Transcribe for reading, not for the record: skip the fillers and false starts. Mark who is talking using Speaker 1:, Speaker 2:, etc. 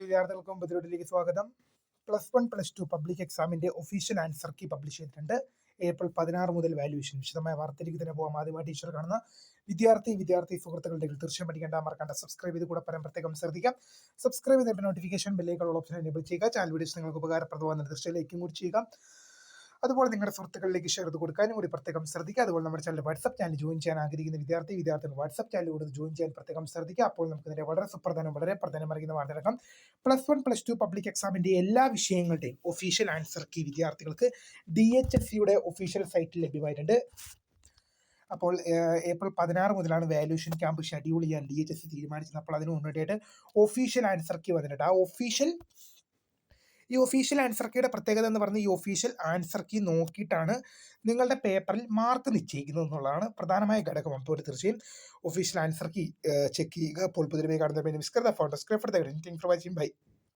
Speaker 1: വിദ്യാർത്ഥികൾക്കും ബുദ്ധിമുട്ടിലേക്ക് സ്വാഗതം. +1 +2 പബ്ലിക് എക്സാമിന്റെ ഒഫീഷ്യൽ ആൻസർ കീ പബ്ലിഷ് ചെയ്തിട്ടുണ്ട്. ഏപ്രിൽ 16 മുതൽ വാല്യുവേഷൻ. വിശദമായ വാർത്തയിലേക്ക് തന്നെ പോകാം. ആദ്യമായി ടീച്ചർ കാണുന്ന വിദ്യാർത്ഥി സുഹൃത്തുക്കളുടെ തീർച്ചയായും പഠിക്കേണ്ട മറക്കാണ്ട സബ്സ്ക്രൈബ് ചെയ്ത് കൂടെ പ്രത്യേകം ശ്രദ്ധിക്കാം. സബ്സ്ക്രൈബ് ചെയ്ത നോട്ടിഫിക്കേഷൻ ബെല്ലേക്കുള്ള ഓപ്ഷൻ എനേബിൾ ചെയ്യുക. ചാനൽ വീഡിയോസ് നിങ്ങൾക്ക് ഉപകാരപ്രദമാകുന്ന തീർച്ചയായും ലൈക്കും കൂടി ചെയ്യുക. അതുപോലെ നിങ്ങളുടെ സുഹൃത്തുക്കളിലേക്ക് ഷെയർ ചെയ്ത് കൊടുക്കാനും കൂടി പ്രത്യേകം ശ്രദ്ധിക്കുക. അതുപോലെ നമ്മുടെ ചാനൽ വാട്സ്ആപ്പ് ചാനൽ ജോയിൻ ചെയ്യാൻ ആഗ്രഹിക്കുന്ന വിദ്യാർത്ഥികൾ വാട്സ്ആപ്പ് ചാനൽ കൂടി ജോയിൻ ചെയ്യാൻ പ്രത്യേകം ശ്രദ്ധിക്കുക. അപ്പോൾ നമുക്ക് ഇതിന്റെ വളരെ പ്രധാനം അറിയുന്ന വാർത്തകളാണ്. +1 +2 പബ്ലിക് എക്സാമിന്റെ എല്ലാ വിഷയങ്ങളുടെയും ഒഫീഷ്യൽ ആൻസർ കീ വിദ്യാർത്ഥികൾക്ക് DHSCയുടെ ഒഫീഷ്യൽ സൈറ്റിൽ ലഭ്യമായിട്ടുണ്ട്. അപ്പോൾ ഏപ്രിൽ 16 മുതലാണ് വാല്യുവേഷൻ ക്യാമ്പ് ഷെഡ്യൂൾ ചെയ്യാൻ DHSC തീരുമാനിച്ചത്. അപ്പോൾ അതിന് മുന്നോടിയായിട്ട് ഒഫീഷ്യൽ ആൻസർ കീ വന്നിട്ടുണ്ട്. ഈ ഒഫീഷ്യൽ ആൻസർ കീയുടെ പ്രത്യേകത എന്ന് പറഞ്ഞാൽ ഈ ഒഫീഷ്യൽ ആൻസർ കീ നോക്കിയിട്ടാണ് നിങ്ങളുടെ പേപ്പറിൽ മാർക്ക് നിശ്ചയിക്കുന്നത് എന്നുള്ളതാണ് പ്രധാനമായ ഘടകം. അപ്പോൾ തീർച്ചയായും ഒഫീഷ്യൽ ആൻസർ കീ ചെക്ക് ചെയ്യുക. അപ്പോൾ പുതിയ കാണുന്ന ബൈ.